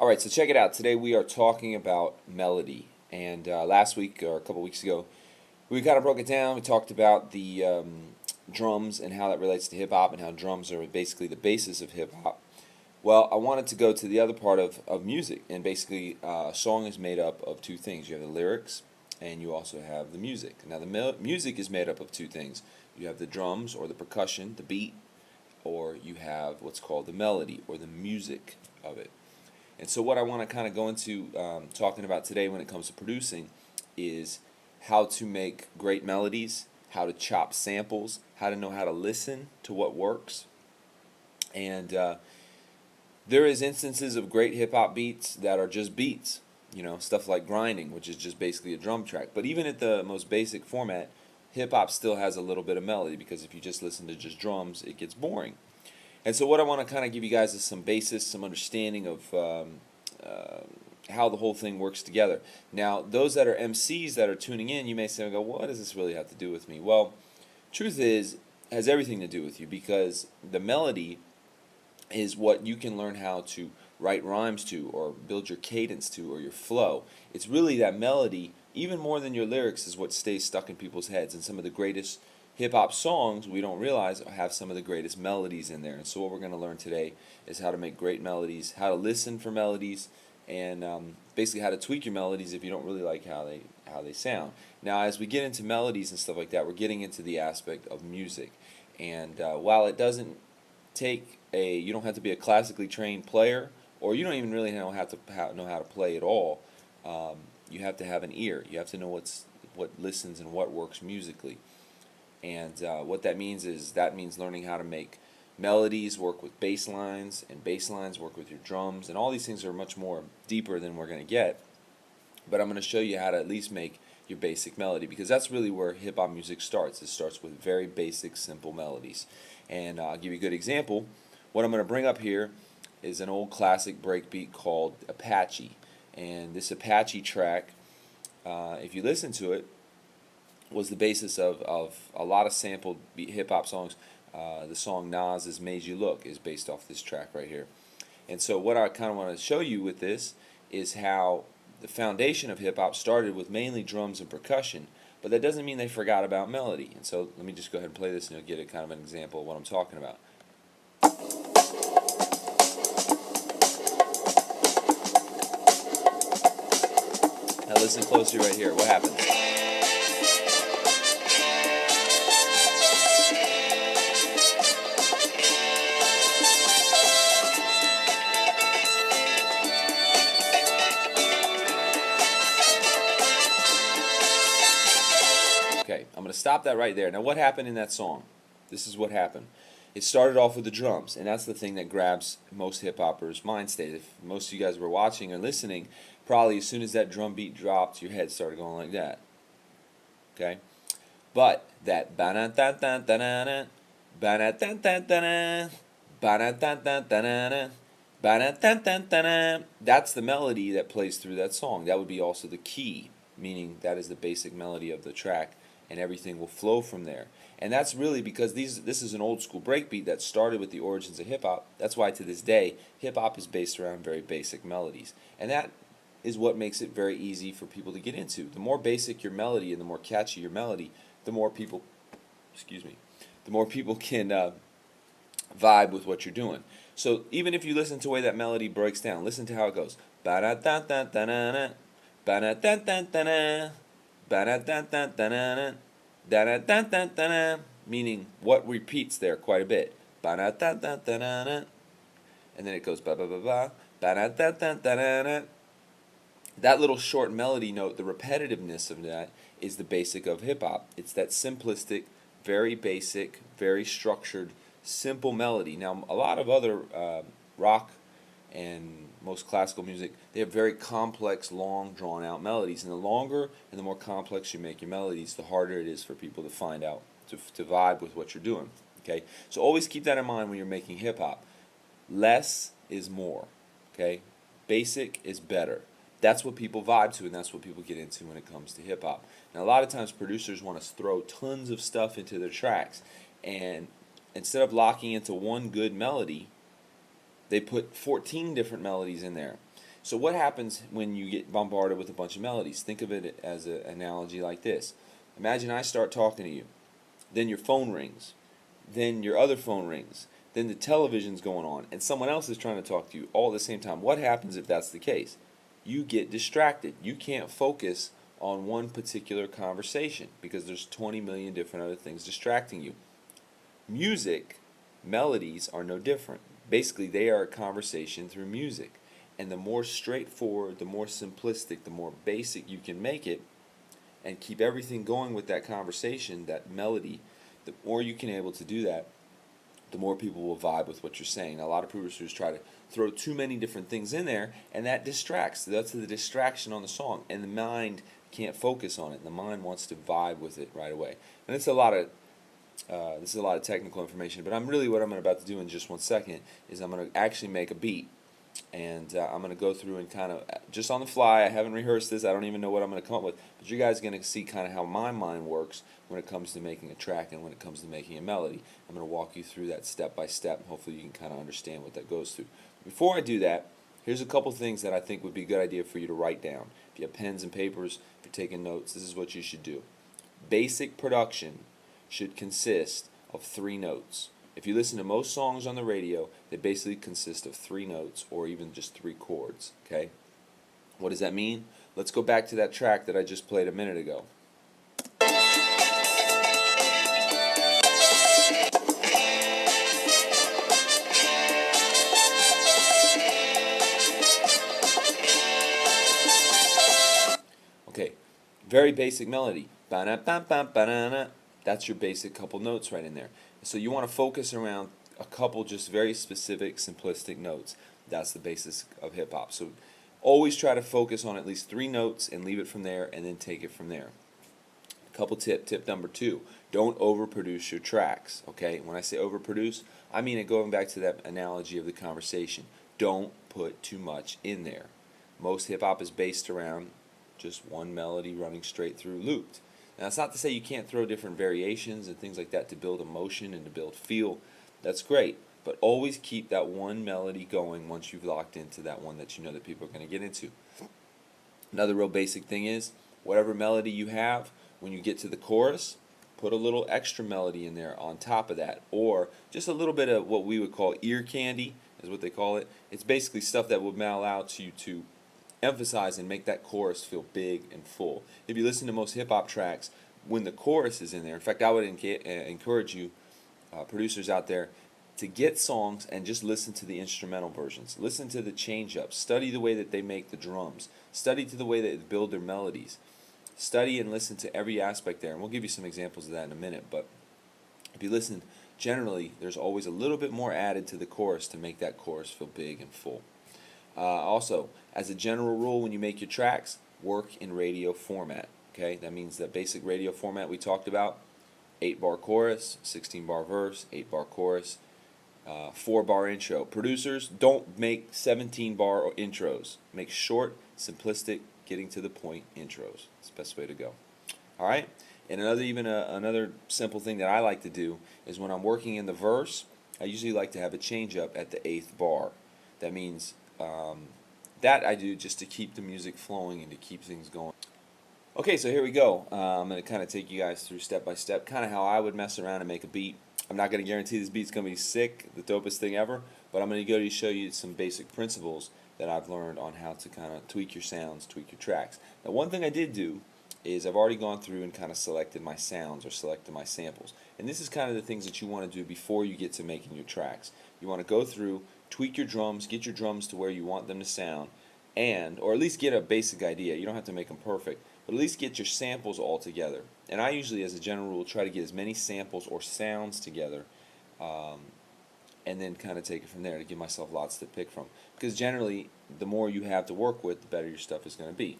All right, so check it out. Today we are talking about melody. And last week or a couple weeks ago, we kind of broke it down. We talked about the drums and how that relates to hip hop and how drums are basically the basis of hip hop. Well, I wanted to go to the other part of music. And basically, a song is made up of two things. You have the lyrics and you also have the music. Now, the music is made up of two things. You have the drums or the percussion, the beat, or you have what's called the melody or the music of it. And so, what I want to kind of go into talking about today when it comes to producing is how to make great melodies, how to chop samples, how to know how to listen to what works. And there is instances of great hip hop beats that are just beats, stuff like grinding, which is just basically a drum track. But even at the most basic format, hip hop still has a little bit of melody because if you just listen to just drums, it gets boring. And so, what I want to kind of give you guys is some basis, some understanding of how the whole thing works together. Now, those that are MCs that are tuning in, you may say, "Go, what does this really have to do with me?" Well, truth is, it has everything to do with you because the melody is what you can learn how to write rhymes to, or build your cadence to, or your flow. It's really that melody, even more than your lyrics, is what stays stuck in people's heads. And some of the greatest hip hop songs we don't realize have some of the greatest melodies in there. And so what we're going to learn today is how to make great melodies, how to listen for melodies, and basically how to tweak your melodies if you don't really like how they sound. Now, as we get into melodies and stuff like that, we're getting into the aspect of music. And while it doesn't take you don't have to be a classically trained player, or you don't even really know how to play at all. You have to have an ear. You have to know what listens and what works musically. And what that means is learning how to make melodies work with bass lines, and bass lines work with your drums, and all these things are much more deeper than we're going to get. But I'm going to show you how to at least make your basic melody, because that's really where hip hop music starts. It starts with very basic, simple melodies. And I'll give you a good example. What I'm going to bring up here is an old classic breakbeat called Apache. And this Apache track, if you listen to it, was the basis of a lot of sampled hip hop songs. The song Nas's "Made You Look" is based off this track right here. And so what I kind of want to show you with this is how the foundation of hip hop started with mainly drums and percussion, but that doesn't mean they forgot about melody. And so let me just go ahead and play this and you'll get a kind of an example of what I'm talking about. Now listen closely right here. What happens? Okay, I'm going to stop that right there. Now, what happened in that song? This is what happened. It started off with the drums, and that's the thing that grabs most hip hoppers' mind state. If most of you guys were watching or listening, probably as soon as that drum beat dropped, your head started going like that. Okay? But that ba-na-da-da-da-da-da, ba-na-da-da-da-da, ba-na-da-da-da-da, ba-na-da-da-da-da, that's the melody that plays through that song. That would be also the key, meaning that is the basic melody of the track, and everything will flow from there. And that's really because this is an old school breakbeat that started with the origins of hip hop. That's why to this day, hip hop is based around very basic melodies. And that is what makes it very easy for people to get into. The more basic your melody and the more catchy your melody, the more people, the more people can vibe with what you're doing. So even if you listen to the way that melody breaks down, listen to how it goes. Ba-da-da-da-da-da, ba-da-da-da-da-da, ba-da-da-da-da-da, da-da-da-da-da-da, meaning what repeats there quite a bit. Ba-da-da-da-da-da, and then it goes ba-ba-ba-ba, ba-da-da-da-da-da. That little short melody note, the repetitiveness of that, is the basic of hip-hop. It's that simplistic, very basic, very structured, simple melody. Now, a lot of other rock and most classical music, they have very complex, long, drawn-out melodies. And the longer and the more complex you make your melodies, the harder it is for people to find out, to vibe with what you're doing. Okay, so always keep that in mind when you're making hip-hop. Less is more. Okay, basic is better. That's what people vibe to, and that's what people get into when it comes to hip-hop. Now, a lot of times producers want to throw tons of stuff into their tracks, and instead of locking into one good melody, they put 14 different melodies in there. So what happens when you get bombarded with a bunch of melodies? Think of it as an analogy like this. Imagine I start talking to you, then your phone rings, then your other phone rings, then the television's going on, and someone else is trying to talk to you all at the same time. What happens if that's the case? You get distracted. You can't focus on one particular conversation because there's 20 million different other things distracting you. Music, melodies are no different. Basically, they are a conversation through music. And the more straightforward, the more simplistic, the more basic you can make it and keep everything going with that conversation, that melody, the more you can able to do that, the more people will vibe with what you're saying. Now, a lot of producers try to throw too many different things in there, and that distracts. That's the distraction on the song, and the mind can't focus on it. The mind wants to vibe with it right away. And it's a lot of this is a lot of technical information, but what I'm about to do in just 1 second is I'm going to actually make a beat, and I'm going to go through and kind of just on the fly. I haven't rehearsed this. I don't even know what I'm going to come up with, but you guys are going to see kind of how my mind works when it comes to making a track and when it comes to making a melody. I'm going to walk you through that step by step. Hopefully you can kind of understand what that goes through. Before I do that, here's a couple things that I think would be a good idea for you to write down. If you have pens and papers, if you're taking notes, this is what you should do. Basic production should consist of 3 notes. If you listen to most songs on the radio, they basically consist of 3 notes or even just 3 chords. Okay? What does that mean? Let's go back to that track that I just played a minute ago. Okay, very basic melody. Ba-na-ba-ba-ba-na-na. That's your basic couple notes right in there. So you want to focus around a couple just very specific, simplistic notes. That's the basis of hip-hop. So always try to focus on at least 3 notes and leave it from there and then take it from there. Tip number 2, don't overproduce your tracks. Okay, when I say overproduce, I mean it going back to that analogy of the conversation. Don't put too much in there. Most hip-hop is based around just one melody running straight through looped. Now, it's not to say you can't throw different variations and things like that to build emotion and to build feel. That's great, but always keep that one melody going once you've locked into that one that you know that people are going to get into. Another real basic thing is, whatever melody you have, when you get to the chorus, put a little extra melody in there on top of that, or just a little bit of what we would call ear candy, is what they call it. It's basically stuff that will allow you to emphasize and make that chorus feel big and full. If you listen to most hip-hop tracks, when the chorus is in there, in fact, I would encourage you, producers out there, to get songs and just listen to the instrumental versions. Listen to the change-ups. Study the way that they make the drums. Study to the way that they build their melodies. Study and listen to every aspect there, and we'll give you some examples of that in a minute, but if you listen, generally, there's always a little bit more added to the chorus to make that chorus feel big and full. Also, as a general rule, when you make your tracks, work in radio format. Okay, that means that basic radio format we talked about: 8-bar chorus, 16-bar verse, 8-bar chorus, 4-bar intro. Producers, don't make 17-bar intros. Make short, simplistic, getting to the point intros. It's the best way to go. All right. And another simple thing that I like to do is when I'm working in the verse, I usually like to have a change up at the 8th bar. That means that I do just to keep the music flowing and to keep things going. Okay, so here we go. I'm going to kind of take you guys through step by step, kind of how I would mess around and make a beat. I'm not going to guarantee this beat's going to be sick, the dopest thing ever, but I'm going to go to show you some basic principles that I've learned on how to kind of tweak your sounds, tweak your tracks. Now, one thing I did do is I've already gone through and kind of selected my sounds or selected my samples. And this is kind of the things that you want to do before you get to making your tracks. You want to go through, tweak your drums, get your drums to where you want them to sound, or at least get a basic idea. You don't have to make them perfect, but at least get your samples all together. And I usually, as a general rule, try to get as many samples or sounds together and then kind of take it from there to give myself lots to pick from. Because generally, the more you have to work with, the better your stuff is going to be.